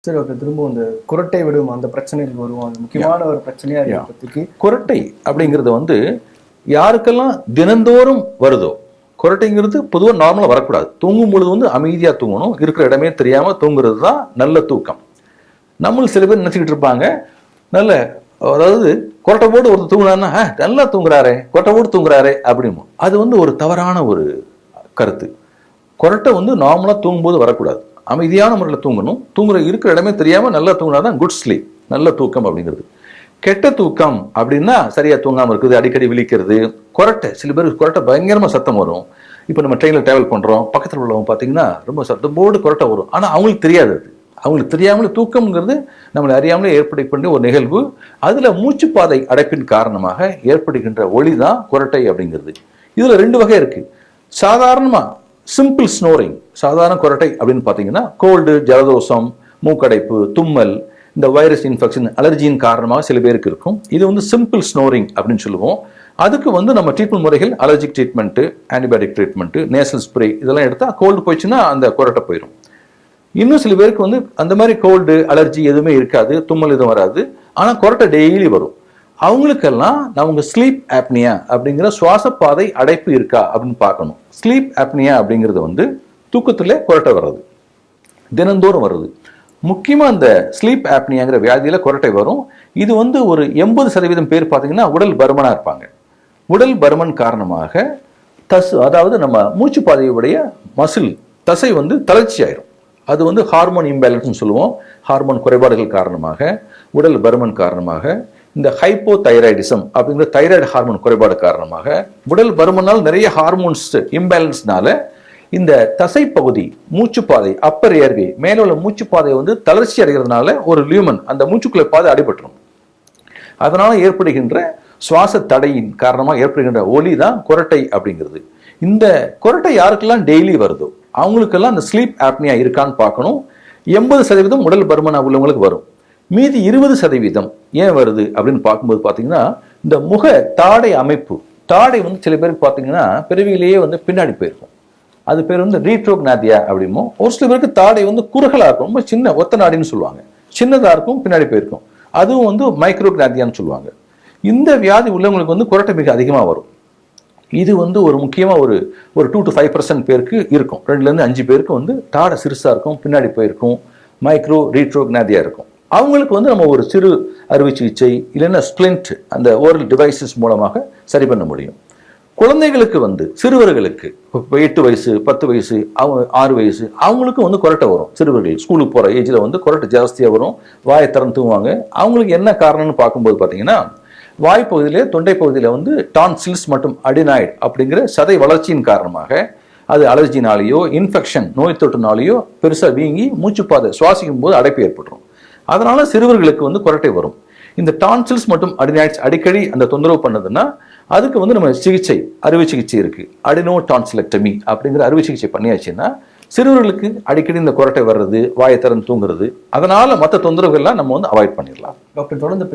சரி, ஓகே. திரும்ப இந்த குரட்டை விடும் அந்த பிரச்சனைக்கு வருவோம். அது முக்கியமான ஒரு பிரச்சனையா இருக்கிறதுக்கு குரட்டை அப்படிங்கிறது வந்து யாருக்கெல்லாம் தினந்தோறும் வருதோ, குரட்டைங்கிறது பொதுவாக நார்மலாக வரக்கூடாது. தூங்கும் பொழுது வந்து அமைதியாக தூங்கணும். இருக்கிற இடமே தெரியாமல் தூங்குறது தான் நல்ல தூக்கம். நம்மளும் சில பேர் நினச்சிக்கிட்டு இருப்பாங்க, நல்ல அதாவது கொரட்டை போட்டு ஒருத்தர் தூங்குனாருன்னா நல்லா தூங்குறாரே, கொரட்டை போட்டு தூங்குறாரே அப்படின்னு. அது வந்து ஒரு தவறான ஒரு கருத்து. கொரட்டை வந்து நார்மலாக தூங்கும்போது வரக்கூடாது. அமைதியான முறையில் தூங்கணும். தூங்குற இருக்கிற இடமே தெரியாமல் நல்லா தூங்கினாதான் குட் ஸ்லீப், நல்ல தூக்கம் அப்படிங்கிறது. கெட்ட தூக்கம் அப்படின்னா சரியா தூங்காமல் இருக்குது, அடிக்கடி விழிக்கிறது. கொரட்டை, சில பேருக்கு கொரட்டை பயங்கரமாக சத்தம் வரும். இப்போ நம்ம ட்ரெயினில் ட்ராவல் பண்ணுறோம், பக்கத்தில் உள்ளவங்க பார்த்தீங்கன்னா ரொம்ப சத்தம் போடு கொரட்டை வரும். ஆனால் அவங்களுக்கு தெரியாது. அது அவங்களுக்கு தெரியாமலே தூக்கம்ங்கிறது நம்மளை அறியாமலே ஏற்படுகின்ற ஒரு நிகழ்வு. அதில் மூச்சுப்பாதை அடைப்பின் காரணமாக ஏற்படுகின்ற ஒளி தான் குரட்டை அப்படிங்கிறது. இதில் 2 வகை இருக்குது. சாதாரணமாக சிம்பிள் ஸ்னோரிங், சாதாரண குரட்டை அப்படின்னு பார்த்தீங்கன்னா கோல்டு, ஜலதோஷம், மூக்கடைப்பு, தும்மல், இந்த வைரஸ் இன்ஃபெக்ஷன், அலர்ஜியின் காரணமாக சில பேருக்கு இருக்கும். இது வந்து சிம்பிள் ஸ்னோரிங் அப்படின்னு சொல்லுவோம். அதுக்கு வந்து நம்ம ட்ரீட்மெண்ட் முறைகள் allergic treatment, antibiotic treatment, nasal spray இதெல்லாம் எடுத்தால் கோல்டு போயிடுச்சுன்னா அந்த குரட்டை போயிடும். இன்னும் சில பேருக்கு வந்து அந்த மாதிரி கோல்டு, அலர்ஜி எதுவுமே இருக்காது, தும்மல் எதுவும் வராது, ஆனால் குரட்டை டெய்லி வரும். அவங்களுக்கெல்லாம் நமக்கு ஸ்லீப் ஆப்னியா அப்படிங்கிற சுவாசப்பாதை அடைப்பு இருக்கா அப்படின்னு பார்க்கணும். ஸ்லீப் ஆப்னியா அப்படிங்கிறது வந்து தூக்கத்திலே குரட்டை வர்றது, தினந்தோறும் வருது. முக்கியமாக இந்த ஸ்லீப் ஆப்னியாங்கிற வியாதியில் குரட்டை வரும். இது வந்து ஒரு 80% பேர் பார்த்தீங்கன்னா உடல் பருமனாக இருப்பாங்க. உடல் பருமன் காரணமாக அதாவது நம்ம மூச்சுப்பாதையுடைய மசில் தசை வந்து தளர்ச்சி ஆயிரும். அது வந்து ஹார்மோன் இம்பேலன்ஸ்னு சொல்லுவோம். ஹார்மோன் குறைபாடுகள் காரணமாக, உடல் பருமன் காரணமாக, இந்த ஹைப்போதைராய்டிசம் அப்படிங்கிற தைராய்டு ஹார்மோன் குறைபாடு காரணமாக, உடல் பருமனால் நிறைய ஹார்மோன்ஸ் இம்பேலன்ஸ்னால இந்த தசைப்பகுதி, மூச்சுப்பாதை, அப்பர் ஏர்வே, மேலே உள்ள மூச்சுப்பாதை வந்து தளர்ச்சி அடைகிறதுனால ஒரு லியூமன், அந்த மூச்சுக்குள்ள பாதை அடிபட்டுரும். அதனால ஏற்படுகின்ற சுவாச தடையின் காரணமாக ஏற்படுகின்ற ஒலி தான் குரட்டை அப்படிங்கிறது. இந்த குரட்டை யாருக்கெல்லாம் டெய்லி வருதோ அவங்களுக்கெல்லாம் அந்த ஸ்லீப் ஆப்னியா இருக்கான்னு பார்க்கணும். 80% உடல் பருமனா உள்ளவங்களுக்கு வரும். மீதி 20% ஏன் வருது அப்படின்னு பார்க்கும்போது பார்த்தீங்கன்னா இந்த முக தாடை அமைப்பு, தாடை வந்து சில பேருக்கு பார்த்தீங்கன்னா பிறவியிலேயே வந்து பின்னாடி போயிருக்கும். அது பேர் வந்து ரீட்ரோக்னாதியா அப்படிமோ. ஒரு சில பேருக்கு தாடை வந்து குறுகலாக இருக்கும், ரொம்ப சின்ன ஒத்த நாடின்னு சொல்லுவாங்க, சின்னதாக இருக்கும், பின்னாடி போயிருக்கும். அதுவும் வந்து மைக்ரோக்னாதியான்னு சொல்லுவாங்க. இந்த வியாதி உள்ளவங்களுக்கு வந்து குரட்டை மிக அதிகமாக வரும். இது வந்து ஒரு முக்கியமாக ஒரு 2 to 5% பேருக்கு இருக்கும். 2லேருந்து 5 பேருக்கு வந்து தாடை சிறுசாக இருக்கும், பின்னாடி போயிருக்கும், மைக்ரோ ரீட்ரோக்னாதியா இருக்கும். அவங்களுக்கு வந்து நம்ம ஒரு சிறு அறுவை சிகிச்சை இல்லைன்னா ஸ்ப்ளிண்ட், அந்த ஓரல் டிவைசஸ் மூலமாக சரி பண்ண முடியும். குழந்தைகளுக்கு வந்து சிறுவர்களுக்கு 8 வயசு, 10 வயசு, 6 வயசு அவங்களுக்கு வந்து குரட்டை வரும். சிறுவர்கள் ஸ்கூலுக்கு போகிற ஏஜில் வந்து குரட்டை ஜாஸ்தியாக வரும், வாயை திறந்து தூங்குவாங்க. அவங்களுக்கு என்ன காரணம்னு பார்க்கும்போது பார்த்தீங்கன்னா வாய்ப்பகுதியிலே, தொண்டை பகுதியில் வந்து டான்சில்ஸ் மற்றும் அடினாய்டு அப்படிங்கிற சதை வளர்ச்சியின் காரணமாக, அது அலர்ஜினாலேயோ இன்ஃபெக்ஷன் நோய் தொற்றுனாலேயோ பெருசாக வீங்கி மூச்சுப்பாதை சுவாசிக்கும் போது அடைப்பு ஏற்பட்டுரும். அதனால சிறுவர்களுக்கு வந்து குரட்டை வரும். இந்த டான்சில்ஸ் மற்றும் அடினாய்ட்ஸ் அடிக்கடி அந்த தொந்தரவு பண்ணதுன்னா அதுக்கு வந்து நம்ம சிகிச்சை, அறுவை சிகிச்சை இருக்கு. அடினோ டான்சிலெக்டமி அப்படிங்கிற அறுவை சிகிச்சை பண்ணியாச்சுன்னா சிறுவர்களுக்கு அடிக்கடி இந்த குரட்டை வர்றது, வாயை திறந்து தூங்குறது, அதனால மற்ற தொந்தரவுகள்லாம் நம்ம வந்து அவாய்ட் பண்ணிடலாம். டாக்டர் தொடர்ந்து